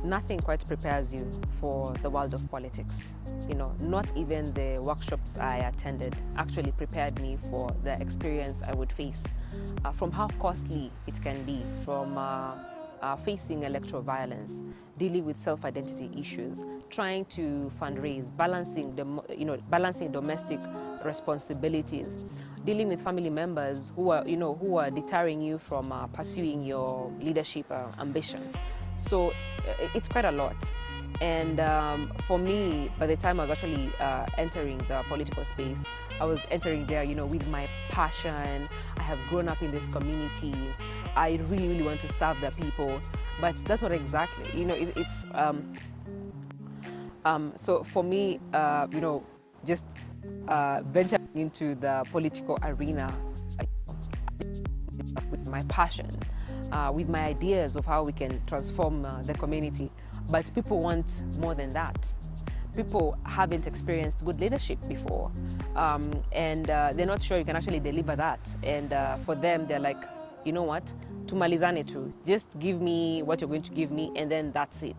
Nothing quite prepares you for the world of politics. Not even the workshops I attended actually prepared me for the experience I would face, from how costly it can be, from facing electoral violence, dealing with self-identity issues, trying to fundraise, balancing domestic responsibilities, dealing with family members who are deterring you from pursuing your leadership ambitions. So it's quite a lot. And for me, by the time I was actually entering the political space, I was entering there, with my passion. I have grown up in this community. I really, really want to serve the people, but that's not exactly, so for me, just venturing into the political arena with my passion, with my ideas of how we can transform the community. But people want more than that. People haven't experienced good leadership before, and they're not sure you can actually deliver that. And for them, they're like, you know what, tumalizane tu, just give me what you're going to give me, and then that's it.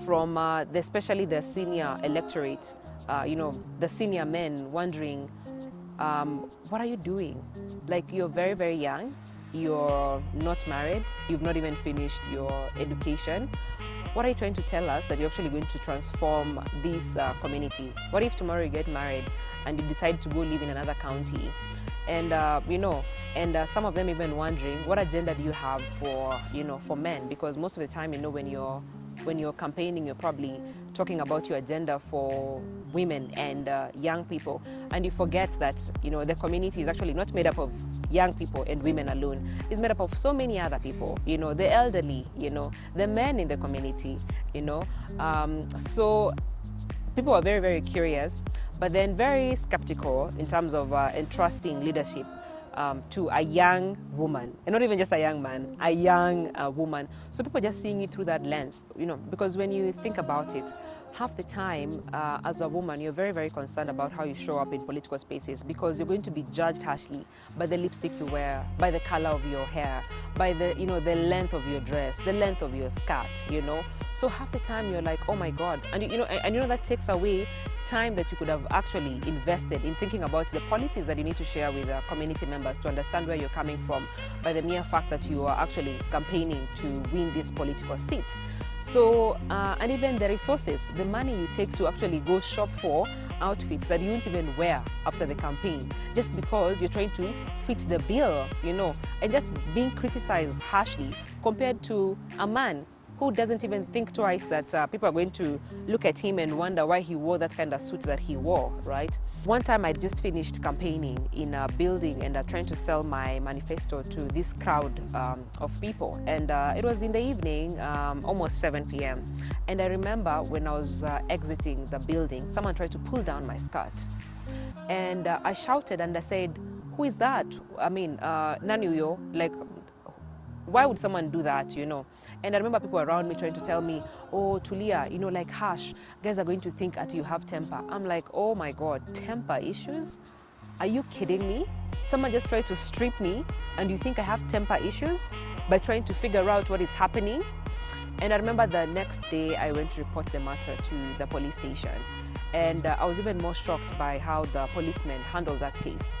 From especially the senior electorate, the senior men wondering, what are you doing? Like, you're very, very young, you're not married, you've not even finished your education. What are you trying to tell us that you're actually going to transform this community? What if tomorrow you get married and you decide to go live in another county? And some of them even wondering, what agenda do you have for men? Because most of the time, when you're campaigning, you're probably talking about your agenda for women and young people, and you forget that the community is actually not made up of young people and women alone. It's made up of so many other people, the elderly, the men in the community, so people are very, very curious, but then very skeptical in terms of entrusting leadership to a young woman, and not even just a young man, a young woman. So people are just seeing it through that lens, because when you think about it, half the time as a woman, you're very, very concerned about how you show up in political spaces, because you're going to be judged harshly by the lipstick you wear, by the color of your hair, by the the length of your dress, the length of your skirt, So half the time you're like, oh my God, and that takes away time that you could have actually invested in thinking about the policies that you need to share with community members to understand where you're coming from, by the mere fact that you are actually campaigning to win this political seat. So, and even the resources, the money you take to actually go shop for outfits that you won't even wear after the campaign, just because you're trying to fit the bill, and just being criticized harshly compared to a man who doesn't even think twice that people are going to look at him and wonder why he wore that kind of suit that he wore, right? One time I just finished campaigning in a building and trying to sell my manifesto to this crowd of people. And it was in the evening, almost 7 p.m. And I remember when I was exiting the building, someone tried to pull down my skirt. And I shouted and I said, "Who is that? I mean, nani huyo? Like, why would someone do that, And I remember people around me trying to tell me, oh, Tulia, like, hush, guys are going to think that you have temper. I'm like, oh my God, temper issues? Are you kidding me? Someone just tried to strip me, and you think I have temper issues by trying to figure out what is happening? And I remember the next day I went to report the matter to the police station. And I was even more shocked by how the policemen handled that case.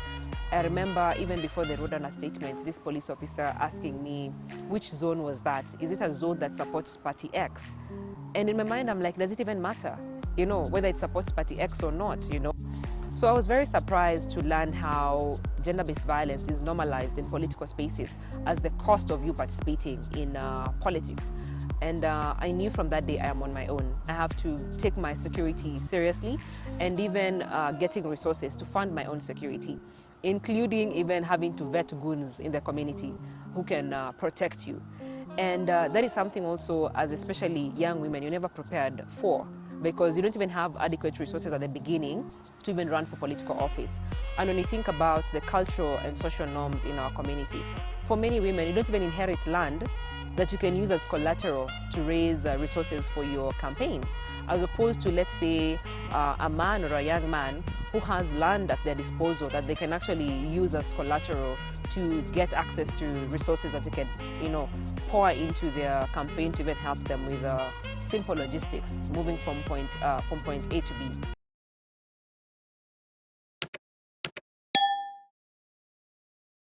I remember even before they wrote down a statement, this police officer asking me, which zone was that? Is it a zone that supports Party X? And in my mind, I'm like, does it even matter, whether it supports Party X or not, So I was very surprised to learn how gender-based violence is normalized in political spaces as the cost of you participating in politics. And I knew from that day I am on my own. I have to take my security seriously, and even getting resources to fund my own security, including even having to vet goons in the community who can protect you. And that is something also, as especially young women, you're never prepared for, because you don't even have adequate resources at the beginning to even run for political office. And when you think about the cultural and social norms in our community, for many women, you don't even inherit land that you can use as collateral to raise resources for your campaigns, as opposed to, let's say, a man or a young man who has land at their disposal that they can actually use as collateral to get access to resources that they can, pour into their campaign to even help them with simple logistics, moving from point A to B.